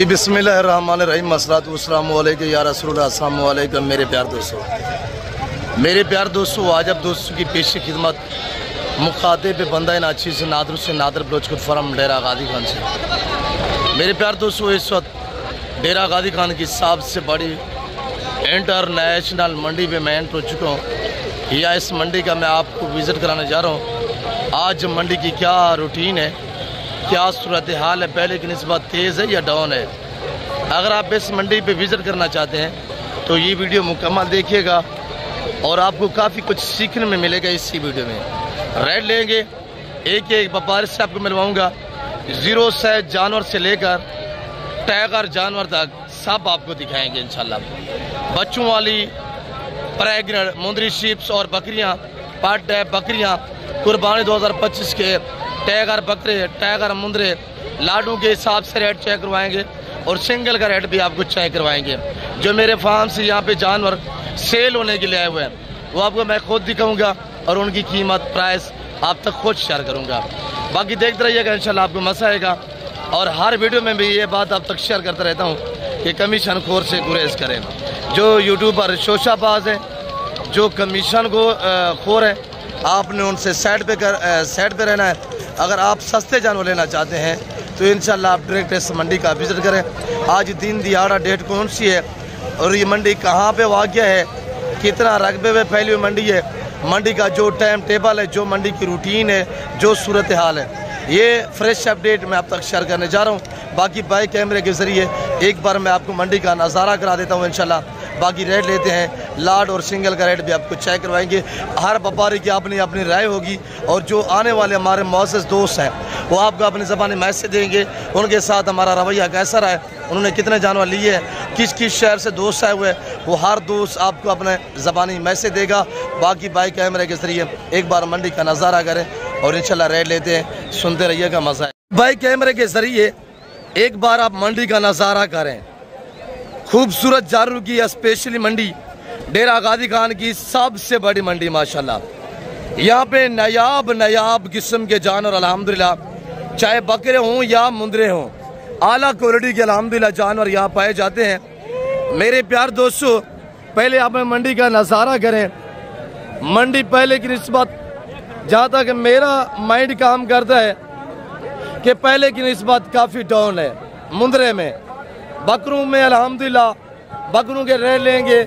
बिस्मिल्लाहिर्रहमानिर्रहीम अस्सलातु वस्सलामु अलैका या रसूलुल्लाह अस्सलामु अलैकुम। मेरे प्यार दोस्तों आज अब दोस्तों की पेशी खिदमत मुखातिब बंदा नाची से नादर बलोच फरम डेरा गादी खान से। मेरे प्यार दोस्तों इस वक्त डेरा गादी खान की सबसे बड़ी इंटरनेशनल मंडी पे मैं एंटर हो चुका हूँ। या इस मंडी का मैं आपको विज़िट कराने जा रहा हूँ। आज मंडी की क्या रूटीन है, क्या सूरत हाल है, पहले की निस्बत तेज़ है या डाउन है। अगर आप इस मंडी पे विज़िट करना चाहते हैं तो ये वीडियो मुकम्मल देखिएगा और आपको काफ़ी कुछ सीखने में मिलेगा। इसी वीडियो में रेट लेंगे, एक व्यापारी से आपको मिलवाऊंगा। ज़ीरो से जानवर से लेकर टाइगर जानवर तक सब आपको दिखाएंगे इंशाल्लाह। बच्चों वाली प्रेग्नेंट मुंदरी शीप्स और बकरियां, पाट बकरियां कुर्बानी 2025 के टाइगर बकरे, टाइगर मुंदरे, लाडू के हिसाब से रेट चेक करवाएंगे और सिंगल का रेट भी आपको चेक करवाएंगे। जो मेरे फार्म से यहाँ पे जानवर सेल होने के लिए आए हुए हैं वो आपको मैं खुद दिखाऊंगा और उनकी कीमत प्राइस आप तक खुद शेयर करूंगा। बाकी देखते रहिएगा, इंशाल्लाह आपको मज़ा आएगा। और हर वीडियो में भी ये बात आप तक शेयर करता रहता हूँ कि कमीशन खोर से गुरेज करें। जो यूट्यूबर शोशाबाज हैं, जो कमीशन को खोर है, आपने उनसे साइड पे रहना है। अगर आप सस्ते जानवर लेना चाहते हैं तो इंशाल्लाह आप डायरेक्ट इस मंडी का विज़िट करें। आज दिन दिहाड़ा डेट कौन सी है और ये मंडी कहाँ पे वाक़या है, कितना रकबे में फैली हुई मंडी है, मंडी का जो टाइम टेबल है, जो मंडी की रूटीन है, जो सूरत हाल है, ये फ्रेश अपडेट मैं आप तक शेयर करने जा रहा हूँ। बाकी बाई कैमरे के ज़रिए एक बार मैं आपको मंडी का नज़ारा करा देता हूँ इंशाल्लाह। बाकी रेट लेते हैं, लाड और सिंगल का रेट भी आपको चेक करवाएंगे। हर व्यापारी की अपनी अपनी राय होगी और जो आने वाले हमारे मौसस दोस्त हैं वो आपको अपनी ज़बानी मैसेज देंगे, उनके साथ हमारा रवैया कैसा रहा है, उन्होंने कितने जानवर लिए हैं, किस किस शहर से दोस्त आए हुए हैं, वो हर दोस्त आपको अपने ज़बानी मैसेज देगा। बाकी बाई कैमरे के ज़रिए एक बार मंडी का नज़ारा करें और इंशाल्लाह रेट लेते हैं, सुनते रहिएगा, मज़ा है। बाई कैमरे के ज़रिए एक बार आप मंडी का नज़ारा करें। खूबसूरत जानवरों की स्पेशली मंडी, डेरा गादी खान की सबसे बड़ी मंडी माशाल्लाह। यहाँ पे नायाब किस्म के जानवर अल्हम्दुलिल्लाह, चाहे बकरे हों या मुंदरे हों, आला क्वालिटी के अल्हम्दुलिल्लाह जानवर यहाँ पाए जाते हैं। मेरे प्यार दोस्तों पहले आप मंडी का नज़ारा करें। मंडी पहले की निस्बत जहाँ तक मेरा माइंड काम करता है कि पहले की निस्बत काफ़ी डाउन है। मुंदरे में, बकरों में अल्हम्दुलिल्लाह बकरों के रेट लेंगे,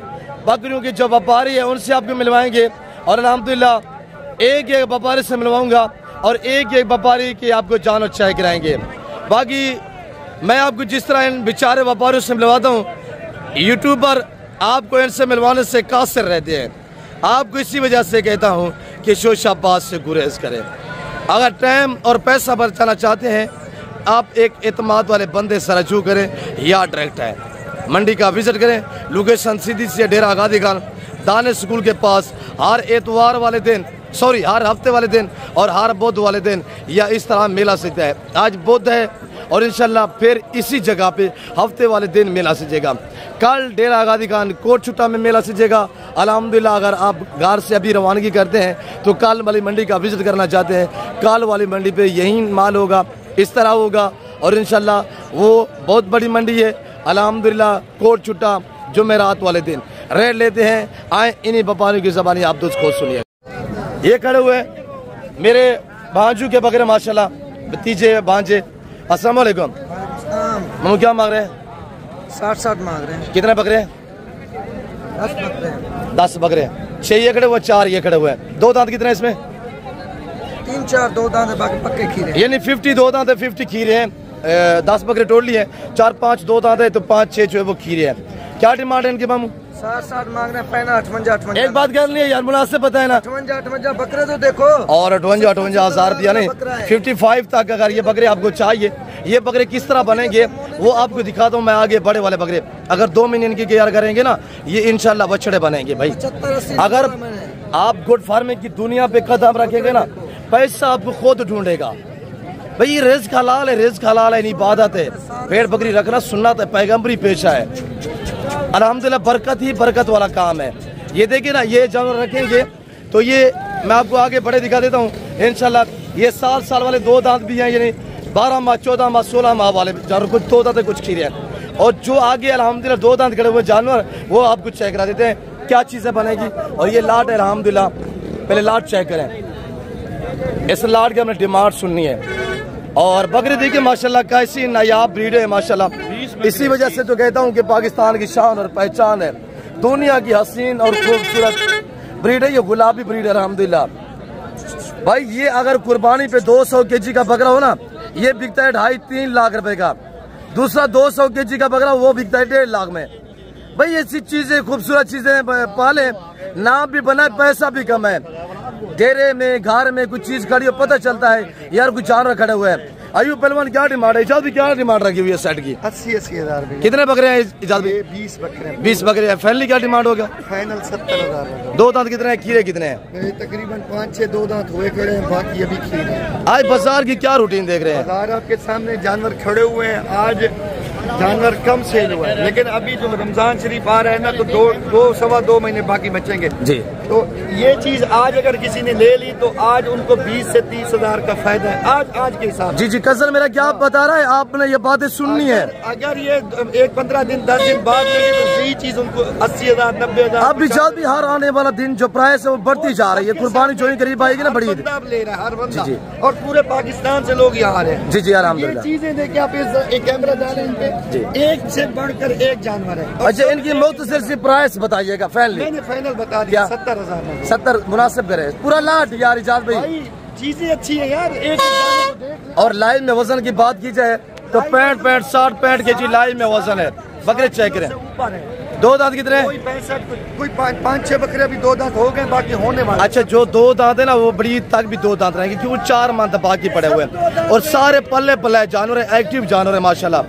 बकरियों के जो व्यापारी है उनसे आपको मिलवाएंगे और अल्हम्दुलिल्लाह एक व्यापारी से मिलवाऊंगा और एक व्यापारी के आपको जानवर चेक कराएंगे। बाकी मैं आपको जिस तरह इन बेचारे व्यापारियों से मिलवाता हूँ, यूट्यूबर आपको इनसे मिलवाने से कासिर रहते हैं। आपको इसी वजह से कहता हूँ कि शोशाबाज से गुरेज करें। अगर टाइम और पैसा बचाना चाहते हैं आप एक एतमाद वाले बंदे से रजू करें या डायरेक्ट है मंडी का विजिट करें। लोकेशन सीधी से डेरा गादी खान दाने स्कूल के पास हर एतवार वाले दिन, हर हफ्ते वाले दिन और हर बुध वाले दिन या इस तरह मेला सजता है। आज बुध है और इंशाल्लाह फिर इसी जगह पे हफ्ते वाले दिन मेला सजेगा। कल डेरा गादी खान कोट छुट्टा में मेला सजेगा अल्हम्दुलिल्लाह। अगर आप घर से अभी रवानगी करते हैं तो कल वाली मंडी का विजिट करना चाहते हैं, कल वाली मंडी पे यही माल होगा, इस तरह होगा और इंशाल्लाह वो बहुत बड़ी मंडी है अल्हम्दुलिल्लाह। कोट छुट्टा जुमेरात वाले दिन रेट लेते हैं। आए इन्हीं व्यापारियों की ज़बानी आप दोस्त खुद सुनिए। ये खड़े हुए मेरे भांजू के बकरे माशाल्लाह, भतीजे भांजे। अस्सलाम वालेकुम। हम क्या मांग रहे हैं? 60 मांग रहे हैं। कितने बकरे हैं? 10 बकरे। 6 ये खड़े हुए, 4 ये खड़े हुए हैं। 2 दांत कितने हैं इसमें? 3-4 2 दांत है, बाकी पक्के खीरे। यानी 50 2 दांत है, 50 खीरे हैं। 10 बकरे टोटली है, 4-5 2 दांत है तो 5-6 जो है वो खीरे हैं। क्या डिमांड है इनके मामू? 60 मांग रहे हैं, 58 एक बात कर लिया यार, मुनासिब पता है ना, 58 बकरे तो देखो। और 58 हज़ार दिया नहीं, 55 तक अगर ये बकरे आपको चाहिए। ये बकरे किस तरह बनेंगे वो आपको दिखाता हूँ मैं आगे। बड़े वाले बकरे अगर 2 महीने इनकी केयर करेंगे ना, ये इंशाल्लाह बछड़े बनेंगे भाई। अगर आप गुड फार्मिंग की दुनिया पे कदम रखेंगे ना, पैसा आपको खुद ढूंढेगा भाई। ये रिज़्क हलाल है, रिज़्क हलाल है, इबादत है। भेड़ बकरी रखना सुन्नत है, पैगंबरी पेशा है अल्हम्दुलिल्लाह। बरकत ही बरकत वाला काम है। ये देखिए ना, ये जानवर रखेंगे तो ये मैं आपको आगे बड़े दिखा देता हूँ इंशाल्लाह। ये साल वाले 2 दांत भी हैं, यानी 12 माह 14 माह 16 माह वाले जानवर, कुछ 2 दांत कुछ खीरे हैं। और जो आगे अल्हम्दुलिल्लाह 2 दांत खड़े हुए जानवर वो आपको चेक करा देते हैं क्या चीज़ें बनेगी। और ये लाट है अल्हम्दुलिल्लाह, पहले लाट चेक करें, इस लाट की हमने डिमांड सुननी है। और बकरी देखिए माशाल्लाह कैसी नायाब ब्रीड है माशाल्लाह। इसी वजह से तो कहता हूँ कि पाकिस्तान की शान और पहचान है, दुनिया की हसीन और खूबसूरत ब्रीड है ये गुलाबी ब्रीड है अल्हम्दुलिल्लाह। भाई ये अगर कुर्बानी पे 200 केजी का बकरा हो ना, ये बिकता है 2.5-3 लाख रुपए का। दूसरा 200 केजी का बकरा वो बिकता है 1.5 लाख में। भाई ऐसी चीजें खूबसूरत चीजें पाले, नाम भी बना पैसा भी कम है। डेरे में घर में कुछ चीज खड़ी हो पता चलता है यार कुछ जानवर खड़े हुए हैं। अयूब पहलवान क्या डिमांड है? इजाद भी क्या डिमांड रखी हुई है सेट की? 80-80 हज़ार। कितने बकरे हैं इजाद भी? 20 बकरे। 20 बकरे हैं। फैनली क्या डिमांड होगा? फाइनल 70,000। 2 दांत कितने हैं? खीरे कितने हैं? तकरीबन 5-6 2 दांत हुए खड़े हैं, बाकी अभी खीरे। आज बाजार की क्या रूटीन देख रहे हैं? बाजार आपके सामने जानवर खड़े हुए हैं, आज जानवर कम सेल हुआ है, लेकिन अभी जो रमजान शरीफ आ रहा है ना तो 2-2 महीने बाकी बचेंगे जी। तो ये चीज आज अगर किसी ने ले ली तो आज उनको 20 से 30 हज़ार का फायदा है आज के हिसाब। जी जी कजल मेरा क्या बता रहा है, आपने ये बातें सुननी है। अगर ये 15 दिन 10 दिन बाद लेंगे तो यही चीज उनको 80,000 90,000। अब भी हर आने वाला दिन जो प्राइस है वो बढ़ती जा रही है। कुर्बानी जो ही करीब आएगी ना बड़ी ले रहा है हर बंदा, और पूरे पाकिस्तान से लोग यहाँ आ रहे हैं। जी जी अल्हम्दुलिल्लाह। चीजें देखिए आप, एक कैमरा डालें इन पे, एक से बढ़कर एक जानवर है। अच्छा इनकी मुख्तसर सी प्राइस बताइएगा। मैंने फाइनल बता दिया 70,000। 70 मुनासिब करे पूरा लाट यार इजाज भाई। चीजें अच्छी है यार, एक और लाइव में वजन की बात की जाए तो 65 केजी लाइव में वजन है। बकरे चेक करें, 2 दांत कितने? कोई 65, कोई 5-6 बकरे अभी 2 दांत हो गए, बाकी होने वाले। अच्छा जो 2 दांत है ना वो बड़ी तक भी 2 दांत रहेंगे क्योंकि 4 मंथ बाकी पड़े हुए हैं। और सारे पल्ले पल्ले जानवर है, एक्टिव जानवर है माशाल्लाह।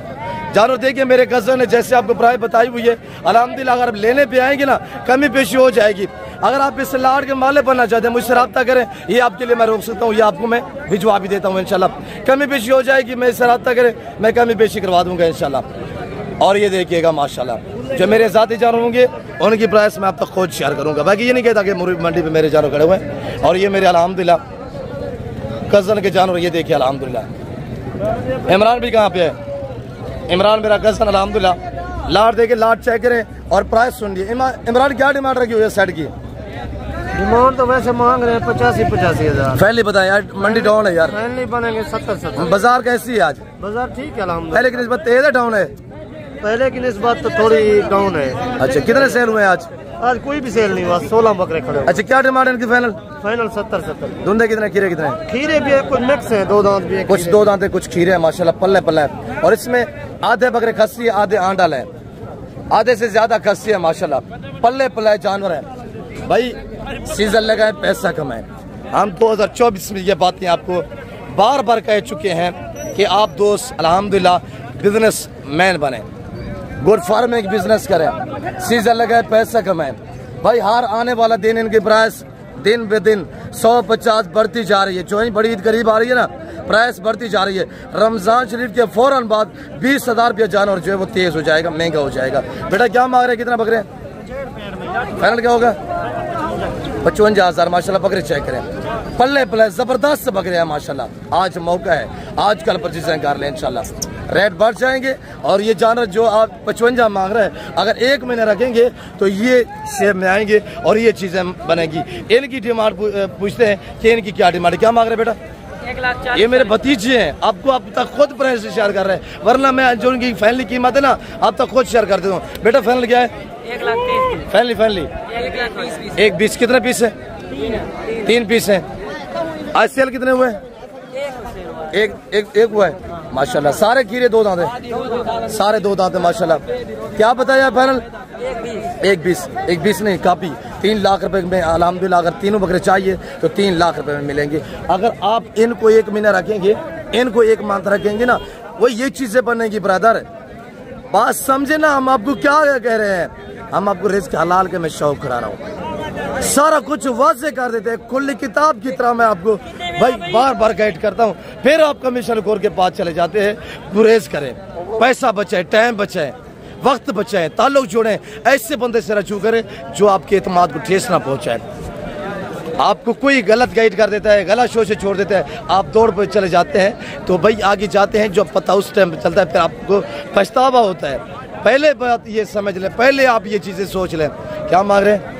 जानवर देखिए मेरे कज़न ने जैसे आपको प्राइस बताई हुई है अल्हम्दुलिल्लाह, अगर आप लेने पे आएंगे ना कमी पेशी हो जाएगी। अगर आप इस लाट के माले बनना चाहते हैं मुझसे रब्ता करें, ये आपके लिए मैं रोक सकता हूँ, ये आपको मैं भिजवा भी देता हूँ इंशाल्लाह। कमी पेशी हो जाएगी, मैं इससे रब्ता करें मैं कमी पेशी करवा दूंगा इंशाल्लाह। और ये देखिएगा माशाल्लाह जो मेरे ज़ाती जानवर होंगे उनकी प्राइस मैं आप तक खुद शेयर करूँगा। बाकी ये नहीं कहता कि मुर्गी मंडी पर मेरे जानवर खड़े हुए हैं। और ये मेरे अल्हम्दुलिल्लाह कज़न के जानवर ये देखिए अल्हम्दुलिल्लाह। इमरान भी कहाँ पे है? इमरान मेरा कज़न अल्हम्दुलिल्लाह। लाट देखिए, लाट चेक करें और प्राइस सुन लिए। इमरान क्या डिमांड रखी हुई है सेट की? डिमांड तो वैसे मांग रहे हैं 85 हज़ार। फैनली बताएं यार, मंडी डाउन है यार। फैनली बनेंगे 70। बाजार कैसी है आज? बाजार ठीक है अल्हम्दुलिल्लाह। पहले की निस्बत तेज है डाउन है? पहले की निस्बत तो थोड़ी डाउन है। अच्छा कितने सेल हुए आज? आज कोई भी सेल नहीं हुआ, 16 बकरे खड़े। अच्छा क्या डिमांड है इनकी फाइनल? फाइनल 70। धुंधे कितने, खीरे कितने? खीरे भी है, कुछ मिक्स है, 2 दांत भी है, कुछ 2 दांत है कुछ खीरे है माशाल्लाह, पल्ले पल्ले है। और इसमें आधे बकरे खस्सी है आधे आंडल है, आधे से ज्यादा खस्सी है माशाल्लाह, पल्ले पल्ले जानवर है। भाई सीजन लगाए पैसा कमाए। हम 2024 में ये बातें आपको बार बार कह चुके हैं कि आप दोस्त अल्हम्दुलिल्लाह बिजनेस मैन बने, गुड फार्मिंग बिजनेस करें, सीजन लगाए पैसा कमाएं। भाई हर आने वाला दिन इनकी प्राइस दिन बे दिन 150 बढ़ती जा रही है। जो ही बड़ी ईद करीब आ रही है ना प्राइस बढ़ती जा रही है। रमजान शरीफ के फौरन बाद 20,000 रुपया जानवर जो है वो तेज हो जाएगा, महंगा हो जाएगा। बेटा क्या मांग रहे हैं, कितना बकरे? फाइनल क्या होगा? 55,000 माशाल्लाह। बकरे चेक करें, पल्ले पल्ले जबरदस्त बकरे हैं माशाल्लाह। आज मौका है, आज कल परचेजिंग कर लें इंशाल्लाह, रेट बढ़ जाएंगे। और ये जानवर जो आप 55 मांग रहे हैं अगर 1 महीने रखेंगे तो ये शेप में आएंगे और ये चीजें बनेगी। इनकी डिमांड पूछते हैं कि इनकी क्या डिमांड है, क्या मांग रहे हैं बेटा? 1,40,000। ये मेरे भतीजे हैं, आपको आप तक खुद प्राइस शेयर कर रहे हैं, वरना मैं जो उनकी फाइनली कीमत है ना आप तक खुद शेयर कर देता हूँ। बेटा फाइनल क्या है? 1,30,000। फाइनली 1,20,000। 1 20 कितने पीस है? 3 पीस है। आज सेल कितने हुए? एक हुआ है माशाल्लाह। सारे खीरे 2 दांत है, सारे 2 दांत है माशाल्लाह। क्या बताया फाइनल? 1,20 नहीं काफी। 3 लाख रुपए में अल्हम्दुलिल्लाह। अगर तीनों बकरे चाहिए तो 3 लाख रुपए में मिलेंगे। अगर आप इनको 1 महीना रखेंगे, इनको 1 मंथ रखेंगे ना, वो ये चीजें बनेगी ब्रदर। बात समझे ना, हम आपको क्या कह रहे हैं, हम आपको रिस्क हलाल के मैं शौक करा रहा हूँ, सारा कुछ वाज़े कर देते हैं खुली किताब की तरह। मैं आपको भाई बार बार गाइड करता हूँ, फिर आप कमीशन खोर के पास चले जाते हैं। गुरेज करें, पैसा बचाए, टाइम बचाए, वक्त बचाए, ताल्लुक जोड़ें, ऐसे बंदे से रजू करें जो आपके एतमाद को ठेस ना पहुँचाए। आपको कोई गलत गाइड कर देता है, गलत शो से छोड़ देता है, आप दौड़ पर चले जाते हैं तो भाई आगे जाते हैं, जो पता उस टाइम चलता है, फिर आपको पछतावा होता है। पहले बात ये समझ लें, पहले आप ये चीज़ें सोच लें। क्या मांग रहे हैं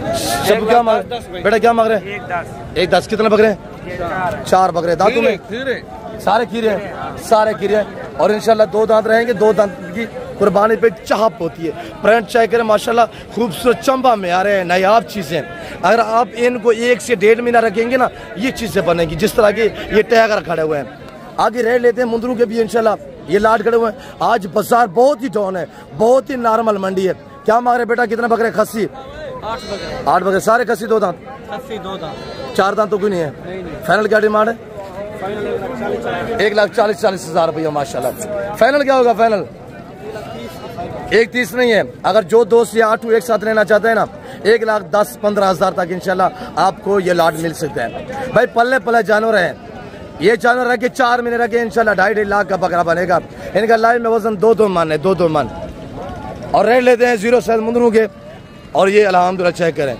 सब? क्या मांग बेटा, क्या मांग रहे हैं? 1,10। कितने बकरे? 4 बकरे। दांतों में सारे खीरे हैं, सारे खीरे हैं। और इंशाल्लाह 2 दांत रहेंगे। 2 दांत की कुर्बानी पे चाहप होती है। प्रिंट चेक करें माशाल्लाह, खूबसूरत चंबा में आ रहे हैं, नायाब चीज़ें। अगर आप इनको 1 से 1.5 महीना रखेंगे ना, ये चीज़ें बनेंगी। जिस तरह के ये टैगर खड़े हुए हैं, आगे रेट लेते हैं मुंदरू के भी इंशाल्लाह। ये लाट खड़े हुए हैं। आज बाजार बहुत ही डाउन है, बहुत ही नॉर्मल मंडी है। क्या मांग रहे बेटा? कितने बकरे? खस्सी 8 बकरे, सारे खस्सी। 2 दांत? 4 दांत तो कोई नहीं है। फाइनल क्या डिमांड है? 1,40,000 रुपया माशाल्लाह। फाइनल क्या होगा? फाइनल 1,30 नहीं है। अगर जो 2 से 8 एक साथ लेना चाहते हैं ना, 1,10,15,000 तक इंशाल्लाह आपको ये लाट मिल सकता है। भाई पल्ले पल्ले जानवर है, ये जानवर रह के 4 महीने रखे इंशाल्लाह 2.5 लाख का बकरा बनेगा। इनका लाइव में वजन 2 मन है, 2 मन। और रेट लेते हैं 0 साइज मुंदरू के। और ये अल्हम्दुलिल्लाह चेक करें,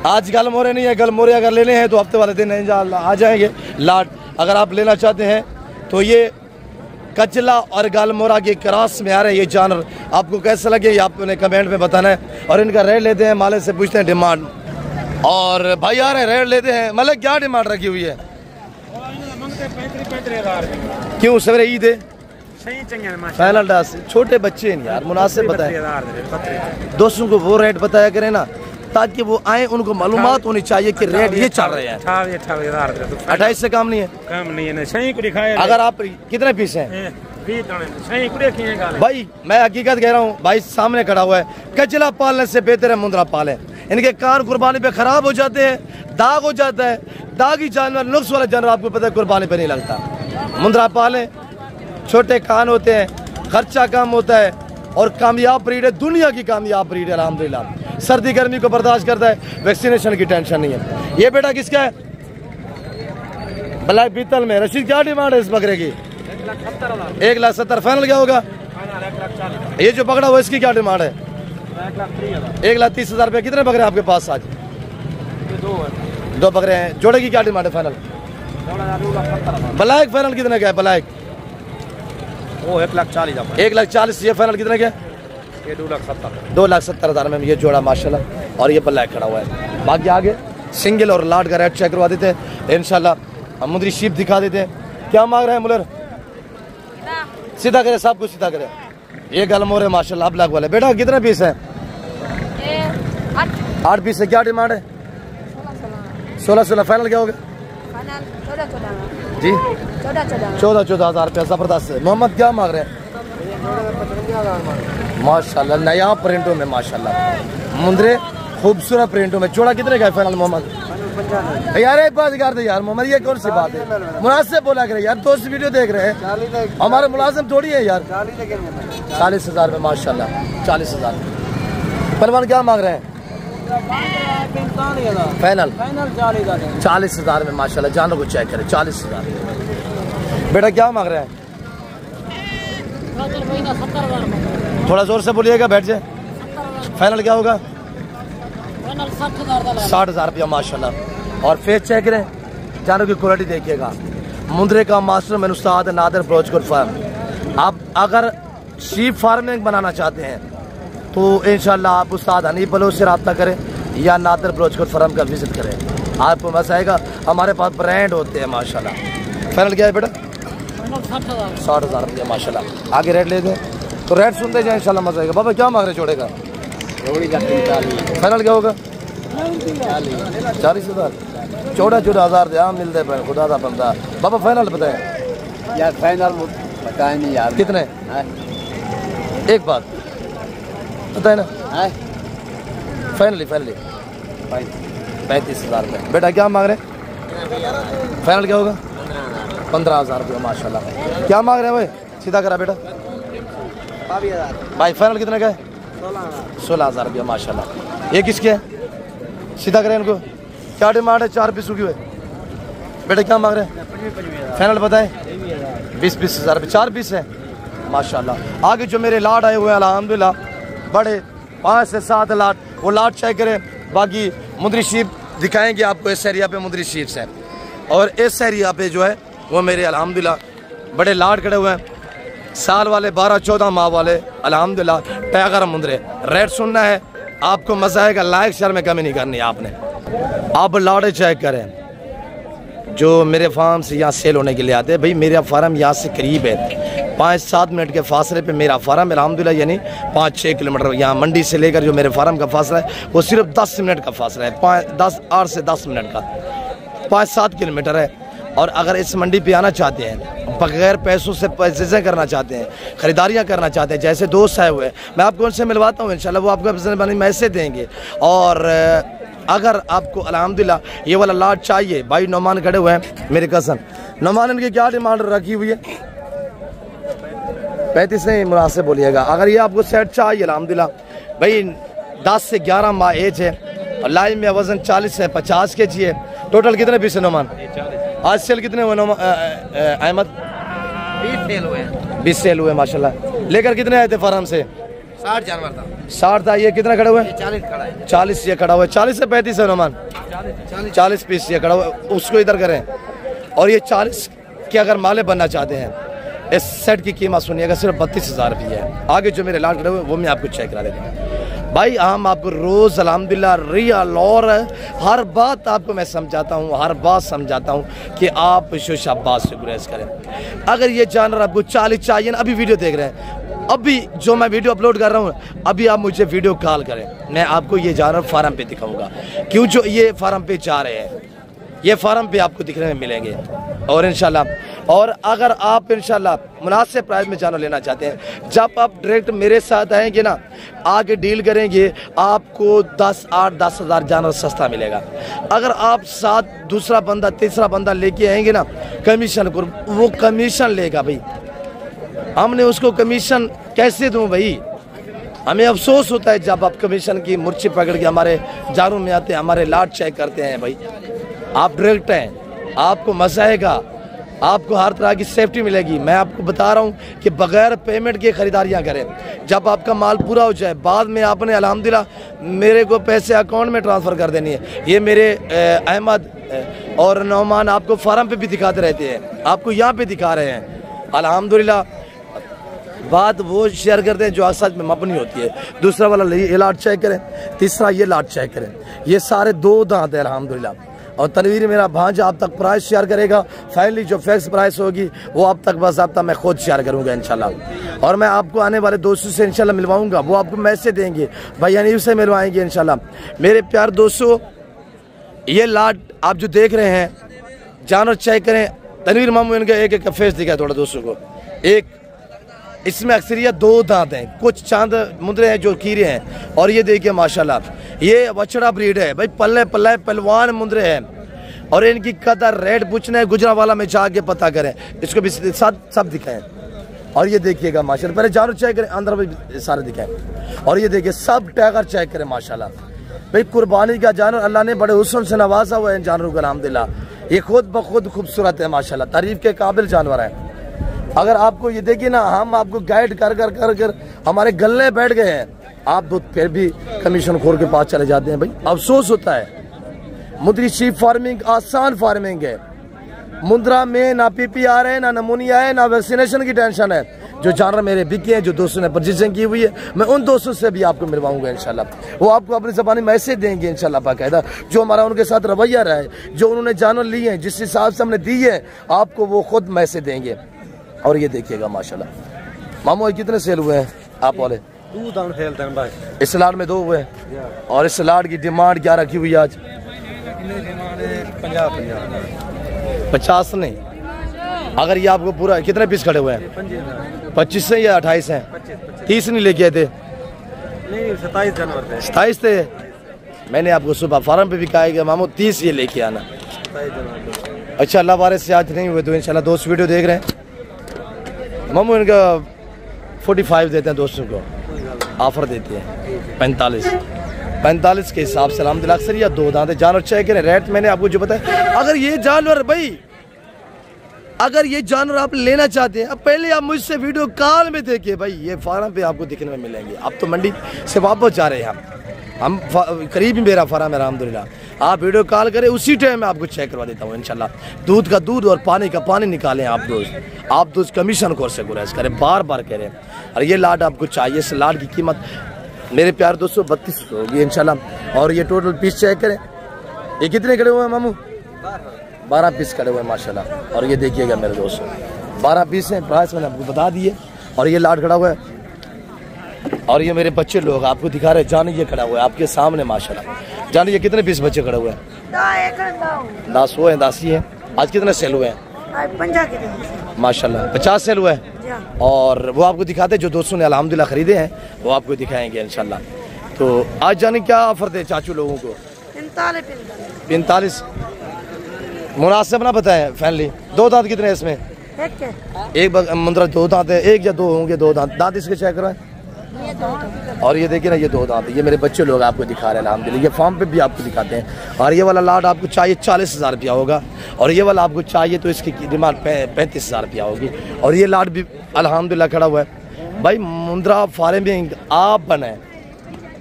आज गल मोरे नहीं है, गल मोरे अगर लेने हैं तो हफ्ते वाले दिन इंशाल्लाह आ जाएंगे लाट। अगर आप लेना चाहते हैं तो ये कचला और गालमोरा के क्रॉस में आ रहे हैं ये जानवर। आपको कैसा लगे ये आपने कमेंट में बताना है। और इनका रेट लेते हैं, माले से पूछते हैं डिमांड। और भाई आ रहे हैं, रेट लेते हैं। मतलब क्या डिमांड रखी हुई है? क्यों सवेरे ईद है? फाइनल 10। छोटे बच्चे हैं यार, मुनासिब बताए। दोस्तों को वो रेट बताया करें ना, ताकि वो आए, उनको मालूमात होनी चाहिए कि रेट ये चल रहे हैं। 28 से कम नहीं है? कम नहीं है। अगर आप कितने पीस हैं भाई? मैं हकीकत कह रहा हूँ, भाई सामने खड़ा हुआ है। कचला पालने से बेहतर है मुंद्रा पाले। इनके कान कुर्बानी पे खराब हो जाते हैं, दाग हो जाता है। दागी जानवर, नुक्स वाला जानवर आपको पता है कुर्बानी पे नहीं लगता। मुंद्रा पाले, छोटे कान होते हैं, खर्चा कम होता है और कामयाब ब्रीड है, दुनिया की कामयाब ब्रीड है अल्हम्दुलिल्लाह। सर्दी गर्मी को बर्दाश्त करता है, वैक्सीनेशन की टेंशन नहीं है। ये बेटा किसका है? ब्लैक बीतल में। रशीद क्या डिमांड है इस बकरे की? 1,70,000। फाइनल क्या होगा? ये जो पकड़ा हुआ इसकी क्या डिमांड है? 1,30,000 रुपये। कितने बकरे आपके पास आज? 2 बकरे हैं। जोड़े की क्या डिमांड है फाइनल? ब्लैक फाइनल कितने का है? ब्लैक वो 1,40,000। 1,40,000। ये फाइनल कितने का? 2,70,000 में ये जोड़ा माशाल्लाह। और ये ब्लैक खड़ा हुआ है। बाकी आगे सिंगल और लाट का रेट चेक करवा देते हैं इंशाल्लाह। हम मुद्री शीप दिखा देते हैं। क्या मांग रहे हैं मुलर? सीधा करे, सब कुछ सीधा करे। ये गलमोर है माशाल्लाह, ब्लैक वाले। बेटा कितने पीस है? 8 पीस है। क्या डिमांड है? 16,000। फाइनल क्या होगा जी? 14,000 रुपया। जबरदस्त है। मोहम्मद क्या मांग रहे हैं? माशाल्लाह नया प्रिंटों में माशाल्लाह, मुंदरे खूबसूरत प्रिंटों में। जोड़ा कितने का है फाइनल मोहम्मद? यार एक बात कर दे यार मोहम्मद, ये कौन सी बात है? मुनासिब बोला करे यार, दोस्त वीडियो देख रहे हैं, हमारे मुलाजिम थोड़ी है यार। 40,000 में माशाल्लाह, 40,000। पहलवान क्या मांग रहे हैं? फाइनल 40,000 में माशाल्लाह। जानवर को चेक करें, 40,000। बेटा क्या मांग रहे हैं? थोड़ा जोर से बोलिएगा, बैठ जाए। फाइनल क्या होगा? 60,000 रुपया माशाल्लाह। और फेस चेक करें, जानवर की क्वालिटी देखिएगा। मुंद्रे का मास्टर मैन उस्ताद नादिर ब्रोचकोट फार्म। आप अगर शीप फार्मिंग बनाना चाहते हैं तो इंशाल्लाह आप उस्ताद हनीफ बलोच से रब्ता करें या नादिर ब्रोचकोट फार्म का विजिट करें, आपको मजा आएगा। हमारे पास ब्रांड होते हैं माशाल्लाह। फाइनल क्या है बेटा? 60,000 रुपया माशाल्लाह। आगे रेट ले दें तो रेट सुनते जाए इंशाल्लाह मजा आएगा। बाबा क्या मांग रहे जोड़े का? फाइनल क्या होगा? 40,000। 14,000 दे मिलते हैं खुदा का बंदा। बाबा फाइनल बताएं यार। फाइनल बताए नहीं यार। कितने? एक बात बताए ना। फाइनली 35,000 रुपये। बेटा क्या मांग रहे? फाइनल क्या होगा? 15,000 रुपये माशाल्लाह। क्या मांग रहे हैं भाई? सीधा करा बेटा। भाई फाइनल कितने का है? 16,000 रुपया माशाल्लाह। ये किसके है? सीधा करें इनको। क्या डिमांड है? 4 पीस की हुए। बेटा क्या मांग रहे हैं? फाइनल बताएं। 20,000 रुपये। 4 पीस है माशाल्लाह। आगे जो मेरे लाट आए हुए हैं अल्हम्दुलिल्लाह, बड़े 5 से 7 लाट, वो लाट चेक करें। बाकी मुंदरी शीप दिखाएंगे आपको। इस एरिया पे मुंदरी शीप्स हैं और इस एरिया पे जो है वो मेरे अल्हम्दुलिल्लाह बड़े लाड खड़े हुए हैं, साल वाले 12-14 माह वाले अल्हम्दुलिल्लाह टाइगर मुंदरे। रेट सुनना है आपको, मजा आएगा। लाइक शेयर में कमी नहीं करनी आपने। आप लाड़े चेक करें जो मेरे फार्म से यहाँ सेल होने के लिए आते हैं। भाई मेरा फार्म यहाँ से करीब है, 5-7 मिनट के फासले पे मेरा फार्म अल्हम्दुलिल्लाह, यानी 5-6 किलोमीटर। यहाँ मंडी से लेकर जो मेरे फार्म का फासला है वो सिर्फ 10 मिनट का फासला है, 8 से 10 मिनट का, 5-7 किलोमीटर है। और अगर इस मंडी पे आना चाहते हैं, बगैर पैसों से परचेज़ें करना चाहते हैं, ख़रीदारियाँ करना चाहते हैं, जैसे दोस्त आए हुए, मैं आपको उनसे मिलवाता हूँ इंशाल्लाह, वो आपको मैसेज देंगे। और अगर आपको अल्हम्दुलिल्लाह ये वाला लाट चाहिए, भाई नौमान खड़े हुए हैं मेरे कज़न नौमान, इनकी क्या डिमांड रखी हुई है? 35 नहीं मुनासिब बोलिएगा। अगर ये आपको सेट चाहिए अल्हम्दुलिल्लाह, भाई 10 से 11 माह एज है और लाइन में वज़न 40 से 50 के जी है। टोटल कितने पीस है नौमान? आज सेल कितने हुए अहमद? 20 सेल हुए माशाल्लाह। लेकर कितने आए थे फार्म से? 60 जानवर था। 60 था। ये कितना खड़े हुए? 40 खड़ा है। 40 ये खड़ा हुआ है। 40 से 35 है नौमान, 40 पीस ये खड़ा हुआ है। उसको इधर करें। और ये 40 के अगर माले बनना चाहते हैं, इस सेट की कीमत सुनिएगा सिर्फ 32,000 रुपये है। आगे जो मेरे लाट खड़े हुए वो मैं आपको चेक करा देता हूँ। भाई हम आपको रोज़ अल्हम्दुलिल्लाह रियल और हर बात आपको मैं समझाता हूँ, हर बात समझाता हूँ कि आप शाबाश से गुरेज करें। अगर ये जानवर आपको 40 चाहिए ना, अभी वीडियो देख रहे हैं, अभी जो मैं वीडियो अपलोड कर रहा हूँ, अभी आप मुझे वीडियो कॉल करें, मैं आपको ये जानवर फार्म पे दिखाऊंगा। क्यों जो ये फार्म पे जा रहे हैं, ये फार्म पे आपको दिखने में मिलेंगे। और इंशाल्लाह, और अगर आप इंशाल्लाह मुनासिब प्राइस में जानवर लेना चाहते हैं, जब आप डायरेक्ट मेरे साथ आएंगे ना, आगे डील करेंगे, आपको 10-8-10 हज़ार जानवर सस्ता मिलेगा। अगर आप साथ दूसरा बंदा तीसरा बंदा लेके आएंगे ना, कमीशन को वो कमीशन लेगा। भाई हमने उसको कमीशन कैसे दूं भाई? हमें अफसोस होता है जब आप कमीशन की मुर्ची पकड़ के हमारे जानवर में आते हैं, हमारे लाट चेक करते हैं। भाई आप डायरेक्ट हैं, आपको मजा आएगा, आपको हर तरह की सेफ्टी मिलेगी। मैं आपको बता रहा हूँ कि बगैर पेमेंट के खरीदारियाँ करें। जब आपका माल पूरा हो जाए, बाद में आपने अल्हम्दुलिल्लाह मेरे को पैसे अकाउंट में ट्रांसफ़र कर देनी है। ये मेरे अहमद और नौमान आपको फार्म पे भी दिखाते रहते हैं, आपको यहाँ पे दिखा रहे हैं। अल्हम्दुलिल्लाह बात वो शेयर करते हैं जो सच में मबनी होती है। दूसरा वाला ये लाट चेक करें, तीसरा ये लाट चेक करें। ये सारे 2 दांत है अल्हम्दुलिल्लाह। और तनवीर मेरा भांजा आप तक प्राइस शेयर करेगा। फाइनली जो फिक्स प्राइस होगी वो आप तक बाज़ाब्ता मैं खुद शेयर करूंगा इंशाल्लाह। और मैं आपको आने वाले दोस्तों से इंशाल्लाह मिलवाऊंगा, वो आपको मैसेज देंगे, भाई अनीफ से मिलवाएंगे इंशाल्लाह। मेरे प्यार दोस्तों, ये लाट आप जो देख रहे हैं, जानवर चेक करें। तनवीर मामू इनका एक फेस दिखाया थोड़ा दोस्तों को। एक इसमें अक्सरियत 2 दांत हैं, कुछ चांद मुंदरे हैं जो कीरे हैं। और ये देखिए माशाल्लाह, ये बछड़ा ब्रीड है भाई, पल्ले पल्ले पहलवान मुंदरे हैं। और इनकी कदर रेट पूछना है, गुजरावाला में जाके पता करें, इसको भी सब दिखाएं। और ये देखिएगा माशाल्लाह, पहले जानवर चेक करें, अंदर भी सारे दिखाएं। और ये देखिए सब टाइगर चेक करें माशाल्लाह। भाई कुर्बानी का जानवर, अल्लाह ने बड़े हुस्न से नवाजा हुआ है इन जानवरों को अल्हम्दुलिल्लाह। ये खुद ब खुद खूबसूरत है माशाल्लाह, तारीफ के काबिल जानवर है। अगर आपको ये देखिए ना, हम आपको गाइड कर कर कर कर हमारे गले बैठ गए हैं, आप तो फिर भी कमीशन खोर के पास चले जाते हैं। भाई अफसोस होता है। मुंदरी शीप फार्मिंग आसान फार्मिंग है। मुंद्रा में ना PPR है, ना नमूनिया है, ना वैक्सीनेशन की टेंशन है। जो जानवर मेरे बिके हैं, जो दोस्तों ने परचेजिंग की हुई है, मैं उन दोस्तों से भी आपको मिलवाऊंगा इंशाल्लाह। वो आपको अपनी ज़बानी मैसेज देंगे इंशाल्लाह बाकायदा, जो हमारा उनके साथ रवैया रहा है, जो उन्होंने जानवर लिए हैं, जिस हिसाब से हमने दी है, आपको वो खुद मैसेज देंगे। और ये देखिएगा माशाल्लाह। मामू कितने सेल हुए हैं आप वाले? 2 दांत फैलते हैं भाई। इस सलाड में 2 हुए। और इस सलाड की डिमांड क्या रखी हुई है आज? 50 नहीं। अगर ये आपको पूरा, कितने पीस खड़े हुए हैं? 25 से या 28 हैं? 30 नहीं लेके आए थे? नहीं, 27 जानवर थे। 27 थे। मैंने आपको सुबह फार्म पे भी कहा कि मामू 30 ये लेके आना। अच्छा, अल्लाह वारिस से आज नहीं हुए तो इंशाल्लाह दोस्त वीडियो देख रहे हैं। मामू इनका 45 देते हैं, दोस्तों को ऑफर देते हैं 45 के हिसाब से अल्हम्दुलिल्लाह। अक्सर या 2 दांत जानवर चेक करें। रेट मैंने आपको जो बताया। अगर ये जानवर भाई, अगर ये जानवर आप लेना चाहते हैं, अब पहले आप मुझसे वीडियो कॉल में देखिए। भाई ये फार्म पे आपको दिखने में मिलेंगे। अब तो मंडी से वापस जा रहे हैं हम। हम करीब ही मेरा फार्म है अल्हम्दुलिल्लाह। आप वीडियो कॉल करें उसी टाइम मैं आपको चेक करवा देता हूँ इंशाल्लाह। दूध का दूध और पानी का पानी निकालें आप दोस्त कमीशन कोर्स से गुरेज करें, बार बार करें। और ये लाड आपको चाहिए, इस लाड की कीमत मेरे प्यार दोस्तों 32 होगी इंशाल्लाह। और ये टोटल पीस चेक करें, ये कितने खड़े हुए हैं मामू? 12 पीस खड़े हुए हैं माशाल्लाह। और ये देखिएगा मेरे दोस्तों 12 पीस हैं, प्राइस मैंने आपको बता दिए। और ये लाड खड़ा हुआ है और ये मेरे बच्चे लोग आपको दिखा रहे हैं। जान ये खड़ा हुआ है आपके सामने माशाल्लाह। जान ये कितने पीस बच्चे खड़े हुए हैं? 10 हुए हैं, 10 ही हैं। आज कितने सेल हुए हैं? माशाल्लाह 50 सेल हुए हैं। और वो आपको दिखाते हैं जो दोस्तों ने अल्हम्दुलिल्लाह खरीदे हैं, वो आपको दिखाएंगे इंशाल्लाह। तो आज जाने क्या ऑफर दे चाचू लोगों को? 45 मुनासिब ना बताएं फैमिली। 2 दांत कितने हैं इसमें? एक मुंद्रा 2 दांत है, 1 या 2 होंगे। 2 दांत, दांत इसके चेक कराएं। और ये देखिए ना ये 2 दांत, ये मेरे बच्चे लोग आपको दिखा रहे हैं अल्हम्दुलिल्लाह। ये फार्म पे भी आपको दिखाते हैं। और ये वाला लाड आपको चाहिए 40,000 रुपया होगा। और ये वाला आपको चाहिए तो इसकी डिमांड 35,000 रुपया होगी। और ये लाड भी अल्हम्दुलिल्लाह खड़ा हुआ है। भाई मुंद्रा फार्म में आप बने,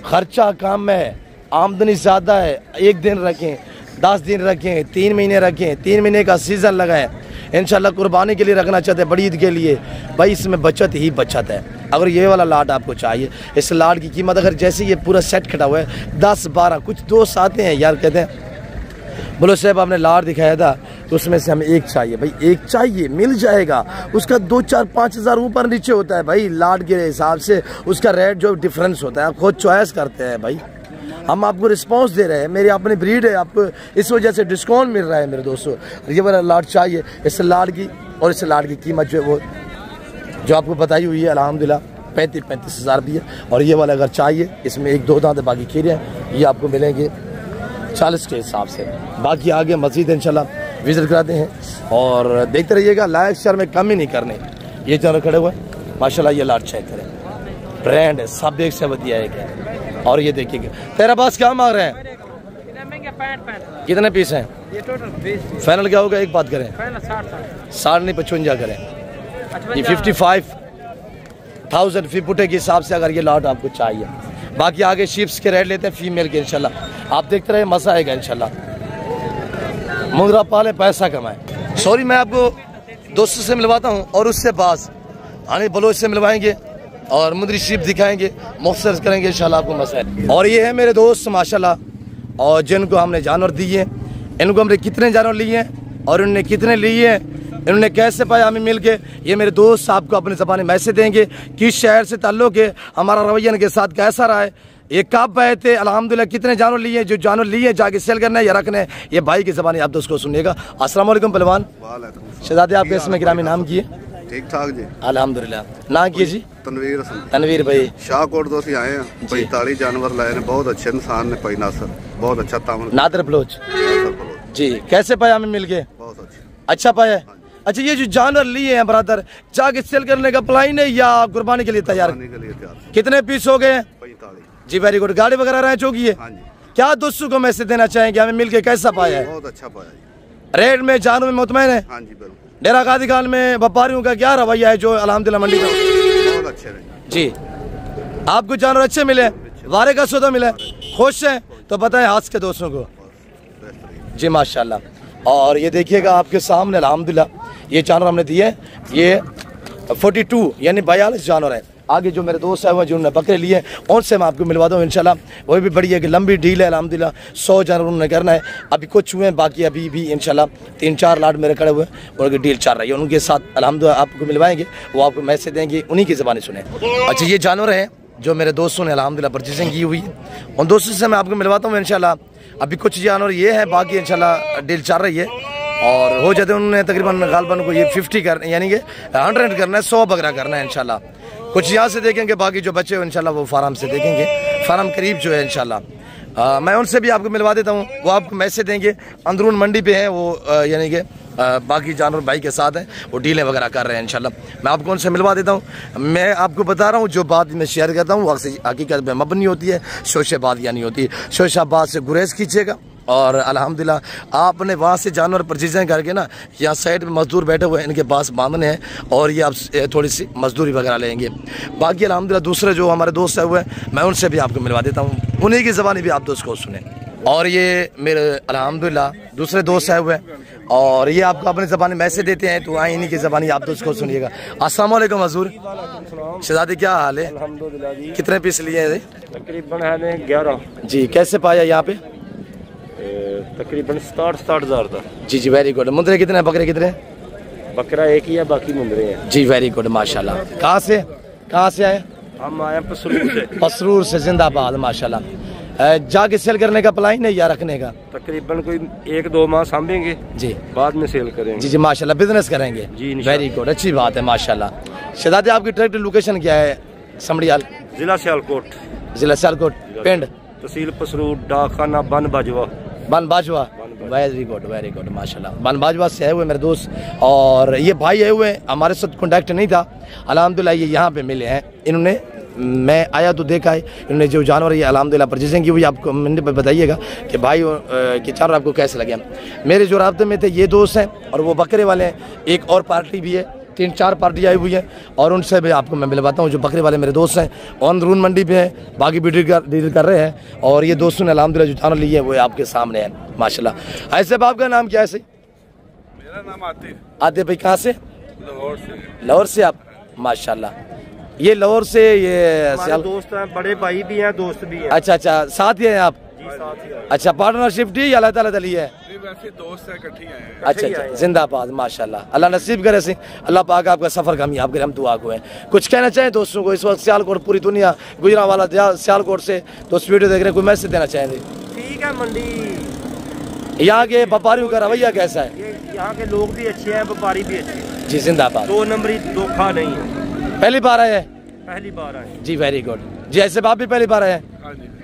खर्चा कम है, आमदनी ज़्यादा है। 1 दिन रखें, 10 दिन रखें, 3 महीने रखें, 3 महीने का सीज़न लगाएं इंशाल्लाह। कुर्बानी के लिए रखना चाहते हैं, बड़ी ईद के लिए, भाई इसमें बचत ही बचत है। अगर ये वाला लाड आपको चाहिए, इस लाड की कीमत अगर जैसे ये पूरा सेट खड़ा हुआ है 10-12, कुछ दोस्त आते हैं यार कहते हैं बोलो साहब आपने लाड दिखाया था तो उसमें से हमें एक चाहिए। भाई एक चाहिए मिल जाएगा, उसका 2-4-5 हज़ार ऊपर नीचे होता है भाई। लाड के हिसाब से उसका रेट जो डिफरेंस होता है, आप खुद चॉइस करते हैं भाई। हम आपको रिस्पांस दे रहे हैं, मेरी अपनी ब्रीड है, आपको इस वजह से डिस्काउंट मिल रहा है मेरे दोस्तों। ये वाला लाड चाहिए, इस लाड की और इस लाड की कीमत जो है वो जो आपको बताई हुई है अल्हम्दुलिल्लाह 35 हज़ार रुपये। और ये वाला अगर चाहिए, इसमें 1-2 दांत बाकी खीरे हैं, ये आपको मिलेंगे 40 के हिसाब से। बाकी आगे मज़ीद इंशाल्लाह विजिट कराते हैं और देखते रहिएगा। लाइक शेयर में कमी नहीं करने। ये जानवर खड़े हुए माशाल्लाह, ये लाड चेक करें, ब्रांड है, सब एक से बढ़िया है। और ये देखिएगा तेरा पास क्या मांग रहे हैं? कितने पीस हैं? ये टोटल फाइनल क्या होगा? एक बात करें, 60 नहीं 55 करें। ये 55,000 फी पुटे के हिसाब से अगर ये लाट आपको चाहिए। बाकी आगे शिप्स के रेट लेते हैं फीमेल के इंशाल्लाह। आप देखते रहे, मजा आएगा इंशाल्लाह। मुंद्रा पाले पैसा कमाए। सॉरी मैं आपको दोस्तों से मिलवाता हूँ और उससे बास आने बलोच से मिलवाएंगे और मुंद्री शिप दिखाएंगे, मुख्तसर करेंगे इंशाल्लाह, आपको मजा है। और ये है मेरे दोस्त माशाल्लाह, और जिनको हमने जानवर दिए, इनको हमने कितने जानवर लिए हैं और उन्होंने कितने लिए हैं, इन्होंने कैसे पाया हमें मिल के, ये मेरे दोस्त आपको अपने ज़बानी मैसेज देंगे। किस शहर से ताल्लुक़ है, हमारा रवैया इनके साथ कैसा रहा है, ये कब आए थे, अल्हम्दुलिल्लाह कितने जानवर लिए, जो जानवर लिए जाके सेल करना है या रखना है, ये भाई की ज़बानी आप दोस्त को सुनिएगा। अस्सलाम वालेकुम पहलवान। शहजादे आपके इसमें गिरामी नाम की है? ठीक ठाक जी अल्हम्दुलिल्लाह। नाम की जी? तनवीर हसन। तनवीर भाई शाहकोट तो आए हैं, 45 जानवर लाए हैं, बहुत अच्छे इंसान ने, भाई नासर बहुत अच्छा तामन। नादर बलोच जी, कैसे पाया हमें मिल के? बहुत अच्छा पाया। अच्छा ये जो जानवर लिए हैं ब्रदर, जाके सेल करने का प्लान है या कुर्बानी के लिए तैयार? कितने पीस हो गए? 45 जी, वेरी गुड। गाड़ी वगैरह रह चुकी है? क्या दोस्तों को मैसेज देना चाहेंगे, हमें मिल के कैसा पाया है? बहुत अच्छा पाया जी। रेट में जानवर में मुतमैन है? हाँ जी बिल्कुल। डेरा गादी खान में व्यापारियों का क्या रवैया है जो अल्हम्दुलिल्लाह मंडी में? बहुत अच्छे रहे जी। आपको जानवर अच्छे मिले, वारे का सौदा मिले, खुश हैं तो बताएं हाथ के दोस्तों को जी माशाल्लाह। और ये देखिएगा आपके सामने अल्हम्दुलिल्लाह ये जानवर हमने दिए, ये 42 यानी 42 जानवर है। आगे जो मेरे दोस्त हैं जिन्होंने बकरे लिए उनसे मैं आपको मिलवा दूँ इंशाल्लाह। वो भी बड़ी है कि लंबी डील है अल्हम्दुलिल्लाह, 100 जानवर उन्होंने करना है। अभी कुछ हुए हैं, बाकी अभी भी इंशाल्लाह 3-4 लाट मेरे खड़े हुए हैं, उनकी डील चल रही है। उनके साथ अल्हम्दुलिल्लाह आपको मिलवाएंगे, वो आपको मैसेज देंगे, उन्हीं की ज़बानी सुने। अच्छा ये जानवर हैं जो मेरे दोस्तों ने अल्हम्दुलिल्लाह परचेसिंग की हुई है, उन दोस्तों से मैं आपको मिलवाता हूँ इंशाल्लाह। अभी कुछ जानवर ये है, बाकी इंशाल्लाह डील चल रही है और हो जाते उन्होंने तकरीबन गालबन को ये 50 करना यानी कि 100 करना है, 100 बकरा करना है इंशाल्लाह। कुछ यहाँ से देखेंगे, बाकी जो बच्चे इंशाल्लाह वो फार्म से देखेंगे, फार्म करीब जो है इंशाल्लाह। मैं उनसे भी आपको मिलवा देता हूँ, वो आपको मैसेज देंगे। अंदरून मंडी पे है वो, यानी कि बाकी जानवर भाई के साथ हैं, वो डीलें वगैरह कर रहे हैं इंशाल्लाह। मैं आपको उनसे मिलवा देता हूँ। मैं आपको बता रहा हूँ जो बात मैं शेयर करता हूँ वो हकीकत में मबनी होती है, शोशेबाद यानी होती है। शोशाबाद से गुरेज कीजिएगा और अल्हम्दुलिल्लाह आपने वहाँ से जानवर परचेजिंग करके ना, यहाँ साइड में मजदूर बैठे हुए हैं, इनके पास बांधने हैं और ये आप थोड़ी सी मजदूरी वगैरह लेंगे। बाकी अल्हम्दुलिल्लाह दूसरे जो हमारे दोस्त हैं हुए, मैं उनसे भी आपको मिलवा देता हूँ। उन्हीं की ज़बानी भी आप दोस्त को सुने। और ये मेरे अल्हम्दुलिल्लाह दूसरे दोस्त आए हुए हैं और ये आपको अपनी ज़बानी मैसेज देते हैं, तो आए इन्हीं की ज़बानी आप दोस्त को सुनिएगा। अस्सलाम वालेकुम हजूर, शहजादी क्या हाल है? अल्हम्दुलिल्लाह जी। कितने पीस लिए हैं? तकरीबन है 11 जी। कैसे पाया यहाँ पे? तकरीबन 60 हज़ार था जी जी, वेरी गुड। मुंदरे कितने हैं, बकरे कितने? बकरा एक ही है, बाकी मुंदरे हैं जी, वेरी गुड माशाल्लाह। कहाँ से आए? हम आए पसरूर से। पसरूर से, जिंदाबाद माशाल्लाह। जाके सेल करने का प्लान है या रखने का? तकरीबन कोई 1-2 माह सामभेंगे जी, बाद में सेल करेंगे। जी जी माशाल्लाह, बिजनेस करेंगे जी, वेरी गुड, अच्छी बात है माशाल्लाह। शहजादी आपकी ट्रैक्टर लोकेशन क्या है? समड़ियाल, जिला सियालकोट, जिला सियालकोट, पिंड तहसील पसरूर, डाकखाना बन बाजवा। बन बाजवा, वेरी गुड माशाल्लाह। बन बाजवा से आए हुए मेरे दोस्त, और ये भाई आए हुए हमारे साथ कॉन्टैक्ट नहीं था, अल्हम्दुलिल्लाह ये यहाँ पे मिले हैं। इन्होंने, मैं आया तो देखा है इन्होंने जो जानवर ये अल्हम्दुलिल्लाह परचेजिंग की हुई, आपको मंडी पर बताइएगा कि भाई कि जानवर आपको कैसे लगे। मेरे जो राब्ते में थे ये दोस्त हैं और वो बकरे वाले हैं, एक और पार्टी भी है, 3-4 पार्टी आई हुई है और उनसे भी आपको मैं मिलवाता हूँ। जो बकरे वाले मेरे दोस्त हैं अंदरून मंडी पे हैं, बाकी भी डील कर रहे हैं, और ये दोस्तों ने अल्हम्दुलिल्लाह जो जानवर लिए वो आपके सामने है माशाल्लाह। ऐसे आपका नाम क्या है? सही, मेरा नाम आतिफ भाई। कहाँ से? लाहौर से आप, माशाल्लाह। ये लाहौर से, ये दोस्त हैं, बड़े भाई भी हैं, दोस्त भी हैं। अच्छा, साथ ही हैं आप? जी, साथ ही हैं। अच्छा, पार्टनरशिप दी या अल्लाह तली है? वैसे दोस्त है, इकट्ठी आए हैं। अच्छा, जिंदाबाद माशाल्लाह। अल्लाह नसीब करे से, अल्लाह पाक आपका सफर कामयाब करे, हम दुआ को हैं। कुछ कहना चाहें दोस्तों को? इस वक्त सियालकोट, पूरी दुनिया गुजरांवाला सियालकोट से दोस्त वीडियो देख रहे हैं, कोई मैसेज देना चाहेंगे? ठीक है, मंडी यहाँ के व्यापारियों का रवैया कैसा है? यहाँ के लोग भी अच्छे हैं, व्यापारी भी अच्छे हैं जी, जिंदाबाद। 2 नंबरी धोखा नहीं है। पहली बार आए हैं? पहली बार आए जी, वेरी गुड जी। ऐसे बाप भी पहली बार आए हैं?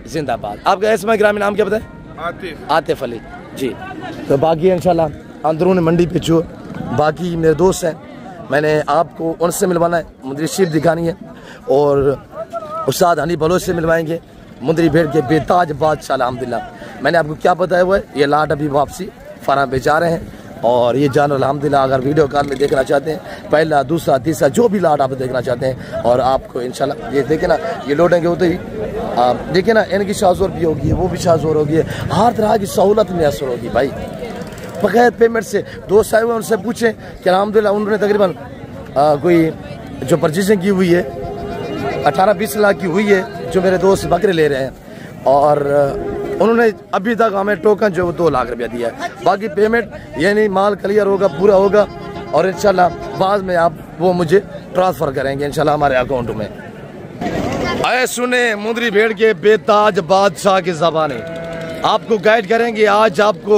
जिंदाबाद। आपका ऐसे ग्रामीण नाम क्या बताए? आतिफ अली जी। तो बाकी इंशाल्लाह अंदरून मंडी पे जो बाकी मेरे दोस्त हैं, मैंने आपको उनसे मिलवाना है, मुंदरी शीप दिखानी है, और उस्ताद हनी बलोच से मिलवाएंगे, मुंदरी भेड़ के बेताज बादशाह अल्हम्दुलिल्लाह। मैंने आपको क्या बताया हुआ है, ये लाट अभी वापसी फराम पे जा रहे हैं, और ये जानवर अल्हम्दुलिल्लाह अगर वीडियो कॉल में देखना चाहते हैं, पहला दूसरा तीसरा जो भी लाट आप देखना चाहते हैं, और आपको इंशाल्लाह ये देखे ना, ये लोडेंगे होते ही आप देखिए ना, इनकी शाहजोर भी होगी, वो भी शाहजोर होगी, हर तरह की सहूलत मैसर होगी भाई, बगैर पेमेंट से। दोस्त आए हुए उनसे पूछें कि अल्हम्दुलिल्लाह उन्होंने तकरीबन कोई जो परचेजिंग की हुई है 18-20 लाख की हुई है, जो मेरे दोस्त बकरे ले रहे हैं, और उन्होंने अभी तक हमें टोकन जो 2 लाख रुपया दिया है। बाकी पेमेंट यानी माल क्लियर होगा, पूरा होगा, और इंशाल्लाह बाद में आप वो मुझे ट्रांसफ़र करेंगे इंशाल्लाह हमारे अकाउंट में। आए सुने मुंदरी भेड़ के बेताज बादशाह की ज़बानी, आपको गाइड करेंगे, आज आपको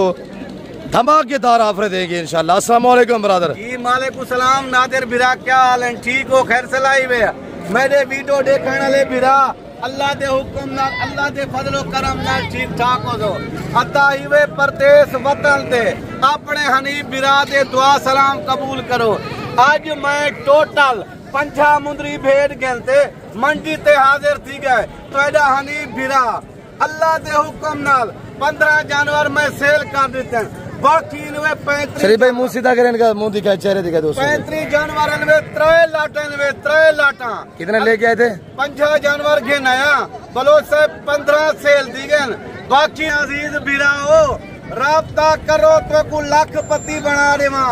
धमाकेदार ऑफर देंगे इंशाल्लाह। अस्सलाम वालेकुम ब्रदर। जी वालेकुम सलाम। नादिर बिरा क्या हाल है? ठीक हो? खैर सलाई वे मेरे वीडियो देखने वाले बिरा, अल्लाह दे हुक्म नाल, अल्लाह दे फजलो करम नाल ठीक ठाक हो दो। अता हिवे परदेस वतन दे अपने हनीफ बिरा दे दुआ सलाम कबूल करो। आज मैं टोटल 5 मुंदरी भेड़ गेलते मंडी ते हाजिर थी गए, तो एडा हनीफ बिरा अल्लाह दे हुक्म नाल 15 जानवर मैं सेल कर देते हैं, बाकी इनमें 35 शरीफ भाई मुंह सीधा करें, इनका मुंह दिखाए, चेहरे दिखाए दोस्तों। 35 जानवर इनमें 3 लाटा। कितने लेके आए थे? 5 जानवर घे नया बलोच से 15 सेल दी गए, बाकी अजीज बिराओ राब्ता करो तो को लाखपति बना देवा।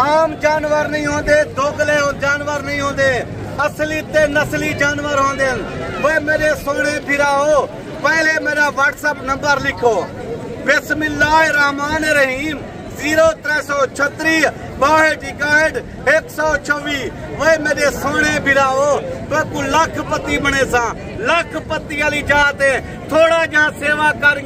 आम जानवर नहीं होते, दोगले जानवर नहीं होते, असली ते नस्ली जानवर होंगे। वे मेरे सोने बिराओ, पहले मेरा व्हाट्सएप नंबर लिखो, बिस्मिल्लाहिर्रहमानिर्रहीम 0336 62 124। वे मेरे सोने बिराओ तो लाखपति बने सा, लाखपति वाली जाते थोड़ा जहाँ सेवा कर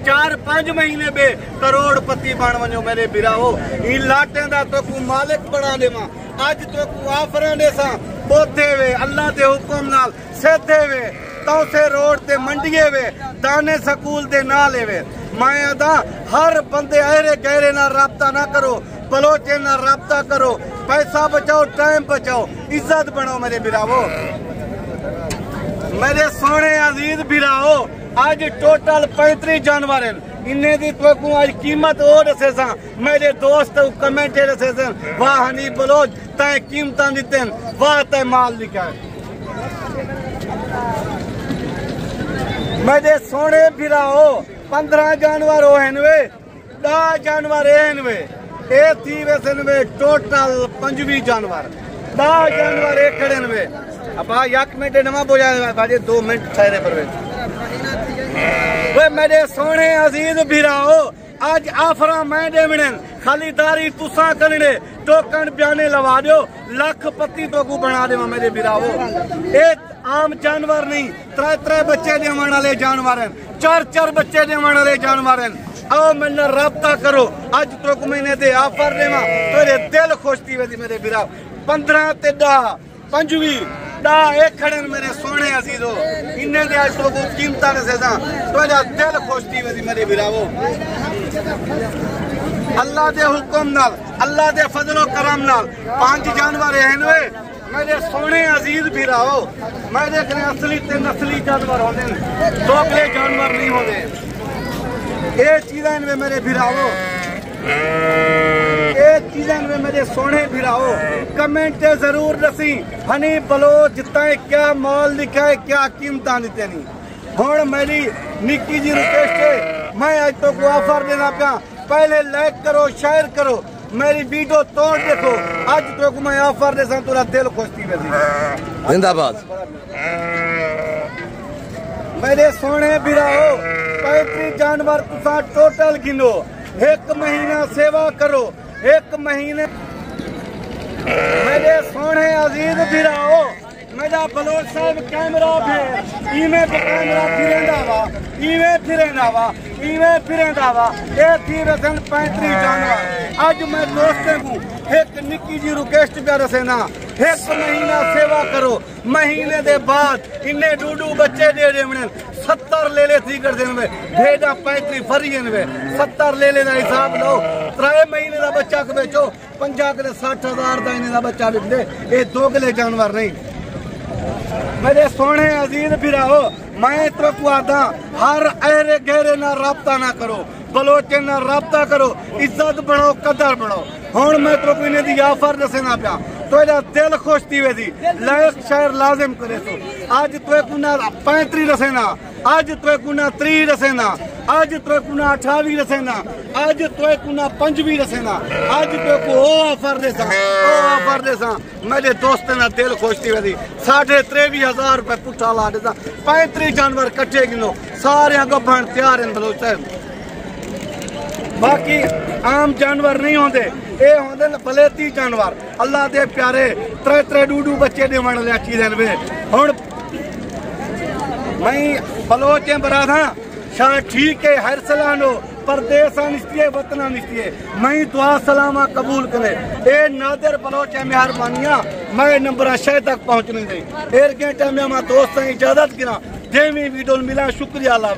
4-5 महीने में करोड़पति बन वनो मेरे बिराओ। इन लाटे का तो को मालिक बना देवा। अज तो को आफर दे सा बोते वे अल्लाह के हुक्म नाल सेधे वे तौसे रोड ते मंडिये वे दाने स्कूल दे ना लेवे। मैं अदा हर बंदे अहरे गहरे ना राब्ता ना करो, बलोचे ना राब्ता करो, पैसा बचाओ, टाइम बचाओ, इज्जत बनाओ मेरे बिरावो, मेरे सोने अजीज बिराओ। आज टोटल 35 जानवर हैं, इन्हें दी तो आज कीमत और रसे सा मेरे दोस्त कमेंटे रसे सा, वाह हनी बलोच तय कीमत दिते, वाह तय माल लिखा है। मेरे सोने फिराओ 15 जानवर वे 10 जानवर वे ए थी वैसे वे टोटल 25 जानवर 10 जानवर एक खड़े वे अब एक मिनट नवा बोझा बाजे 2 मिनट ठहरे पर वे मेरे सोने अजीज फिराओ आज आफरा मैं देवने खालीदारी तुसा करने टोकन बयाने लवा दो लखपति तो को बना देवा मेरे बिरावो एक आम जानवर नहीं 3 बच्चे देवन वाले जानवर हैं 4 बच्चे देवन वाले जानवर हैं आओ मैंने राब्ता करो आज तो को मैंने दे ऑफर देवा तेरे दिल खुश थी वे मेरे बिराव 15 ते 10 25 10 एक खड़े मेरे सोने अजीजो इन्ने दे आज तो को कीमता ने सेदा तेरा दिल खुश थी वे मेरे बिरावो अल्लाह दे हुक्म नाल अल्लाह दे फजलो करम नाल 5 जानवर हैं वे मेरे सोने अजीज फिराओ मेरे कने असली ते नस्ली जानवर होंदे दोगले जानवर नहीं होंदे ये चीज़ें में मेरे फिराओ ये चीज़ें में मेरे सोने फिराओ कमेंट जरूर दसी हनी बलोच जितना क्या मॉल लिखा है क्या कीमत दिते नहीं हुण मेरी निक्की जी रिक्वेस्ट है मैं आज तो को ऑफर देना पाया पहले लाइक करो शेयर करो मेरी वीडियो तोड़ देखो आज तो को मैं ऑफर दे सा तोरा दिल खुश थी वैसी जिंदाबाद मेरे सोने बिराओ 35 जानवर तुसा टोटल गिनो 1 महीना सेवा करो 1 महीने मेरे सोने अजीज बिराओ मेरा बलोच साहब कैमरा भी इवे कैमरा फिरेंदा वा ये थी रसन 35 जानवर आज मैं दोस्तों को एक निक्की जी रिक्वेस्ट पे रसेना 1 महीना सेवा करो महीने दे बाद इन्ने डूडू बच्चे दे देवने 70 ले ले थी कर देने भेड़ा 35 फरियन वे 70 ले लेना हिसाब लो 3 महीने का बच्चा को बेचो 50 के 60,000 का इन्हें बच्चा बिक दे ये दोगले जानवर नहीं मेरे सोने अजीज फिराओ मैं तो कुआदा हर अहरे गहरे ना राब्ता ना करो बलोचे ना राब्ता करो इज्जत बढ़ो कदर बढ़ो हुण मैं तो इन्हें दी ऑफर दसेना पिया तो दिल खुश थी वे लाइक शेयर लाजिम करे तो आज तो कुना 35 रसेना आज तो कुना 30 रसेना आज तो कुना 28 रसेना आज तो कुना 25 रसेना आज तो को ऑफर देसा मेरे दोस्त ना दिल खुश थी वे 23,500 रुपए पुट्ठा ला देसा 35 जानवर कट्ठे गिनो सारे गब्बन तैयार हैं बलोच साहब बाकी आम जानवर नहीं होंदे ये होंदे बलेती जानवर अल्लाह दे प्यारे 3 डूडू बच्चे देवन वाले चीज़ें वे हुण मैं बलोचे बराधा शाह ठीक है हर सलानो परदेस निस्तिये वतन निस्तिये मैं दुआ सलामा कबूल करे ए नादर बलोच मेहरबानियां मैं नंबर शह तक पहुंचने दे एर घंटे में मैं दोस्त इजाजत गिरा जेवी वीडियो मिला शुक्रिया अल्लाह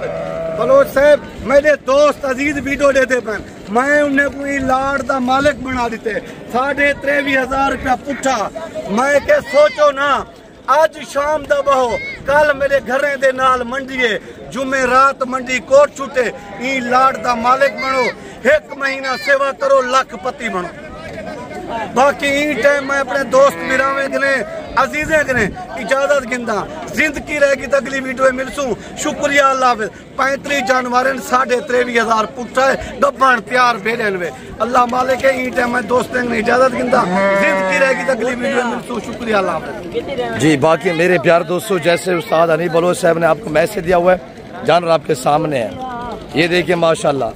बलोच साहब मेरे दोस्त अजीज वीडियो देते पैन मैं उन्हें कोई लाड़ दा मालिक बना दिते 23,500 रुपया पुट्ठा मैं के सोचो ना आज शाम दा बहो कल मेरे घरे दे नाल मंडी है जुमे रात मंडी कोट छुटे ई लाड़ दा मालिक बनो 1 महीना सेवा करो लखपति बनो बाकी ई टाइम मैं अपने दोस्त मिरावे कने अजीजे कने इजाजत गिंदा जिंदगी रहेगी तो अगली वीडियो मिलसूं शुक्रिया अल्लाह 35 जानवर 23,500 पुट्ठा गब्बन तैयार भेजन वे अल्लाह मालिक है ई टाइम मैं दोस्तों ने इजाजत गिंदा जिंदगी रहेगी तो अगली वीडियो मिलसूं शुक्रिया अल्लाह जी। बाकी मेरे प्यार दोस्तों जैसे उस्ताद हनी बलोच साहब ने आपको मैसेज दिया हुआ है जानवर आपके सामने है ये देखिए माशाल्लाह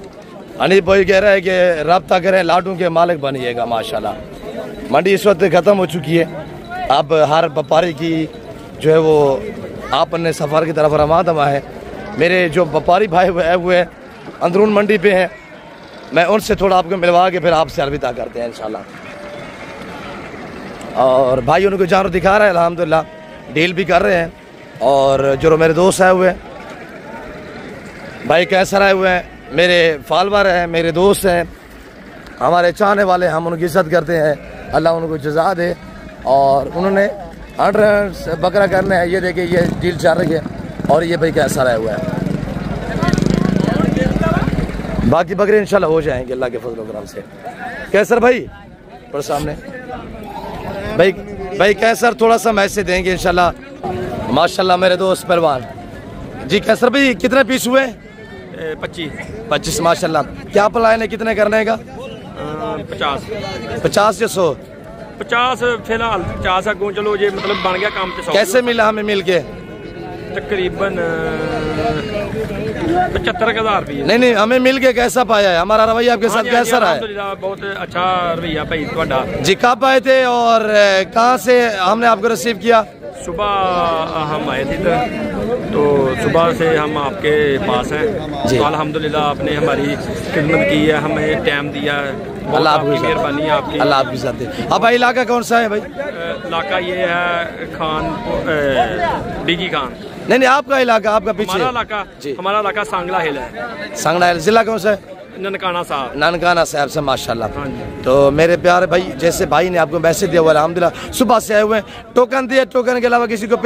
हनी भाई कह रहा है कि रब्ता करें लाडू के मालिक बनिएगा माशाल्लाह मंडी इस वक्त खत्म हो चुकी है अब हर व्यापारी की जो है वो आपने सफ़र की तरफ रवाना है मेरे जो व्यापारी भाई हुए अंदरून मंडी पे हैं मैं उनसे थोड़ा आपको मिलवा के फिर आपसे अलविदा करते हैं इंशाल्लाह और भाई उनको जानवर दिखा रहे हैं अल्हम्दुलिल्लाह डील भी कर रहे हैं और जो मेरे दोस्त आए हुए हैं भाई कैसर आए हुए हैं मेरे फालवर हैं मेरे दोस्त हैं हमारे चाहने वाले हम उनकी इज्जत करते हैं अल्लाह उनको जज़ा दे और उन्होंने 100 बकरा करना है ये देखिए ये डील चल रही है और ये भाई कैसा आया हुआ है बाकी बकरे इंशाल्लाह हो जाएंगे अल्लाह के फजल करम से। कैसर भाई पर सामने भाई कैसर थोड़ा सा मैसेज देंगे इंशाल्लाह माशाल्लाह मेरे दोस्त पहलवान जी कैसर भाई कितने पीस हुए? 25 माशाल्लाह। क्या प्लान है कितने करने का? 50 50 या 100? 50 फिलहाल 50 अगों चलो जे मतलब बन गया काम ते 100 कैसे मिला हमें मिल के? तकरीबन 75,000 रुपये। नहीं हमें मिल के कैसा पाया है? हमारा रवैया आपके साथ कैसा रहा है? अल्हम्दुलिल्लाह बहुत अच्छा रवैया भाई ਤੁਹਾਡਾ। जी कब आए थे और कहाँ से हमने आपको रिसीव किया? सुबह हम आए थे तो सुबह से हम आपके पास हैं। जी। तो अल्हम्दुलिल्लाह आपने हमारी खिदमत की है, हमें टाइम दिया है, अल्लाह आपकी आपकी मेहरबानी आपकी। अल्लाह आपके साथ दे। अब भाई इलाका कौन सा है भाई? इलाका ये है खान डीगी खान। नहीं आपका इलाका, आपका पीछे। हमारा इलाका सांगला हिल है। सांगला हिल। जिला कौन सा है? ननकाना साहब। ननकाना साहब से माशाल्लाह। हाँ जी। तो मेरे प्यारे भाई जैसे भाई ने आपको मैसेज दिया हुआ अल्हम्दुलिल्लाह सुबह से आए हुए हैं, टोकन दिए, टोकन के अलावा किसी को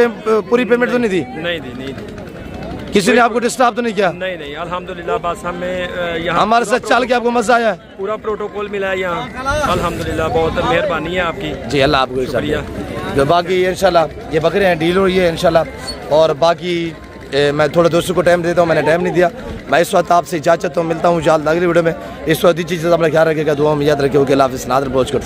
पूरी पेमेंट तो नहीं दी? नहीं दी। किसी ने आपको डिस्टर्ब तो नहीं किया? नहीं अल्हम्दुलिल्लाह बस हमें यहाँ हमारे साथ चल के आपको मजा आया? पूरा प्रोटोकॉल मिला है यहाँ अल्हम्दुलिल्लाह, बहुत मेहरबानी है आपकी। जी अल्लाह आपको शुक्रिया। तो बाकी इंशाल्लाह ये बकरे हैं डील हो रही है इंशाल्लाह। और बाकी मैं थोड़े दोस्तों को टाइम देता हूँ, मैंने टाइम नहीं दिया। मैं इस वक्त आपसे इजाजत तो मिलता हूँ जल्द अगली वीडियो में। इस वक्त चीज़ अपना ख्याल रखेगा, दुआ में याद रखेगा। अल्लाह हाफ़िज़। नादर पहुँच कर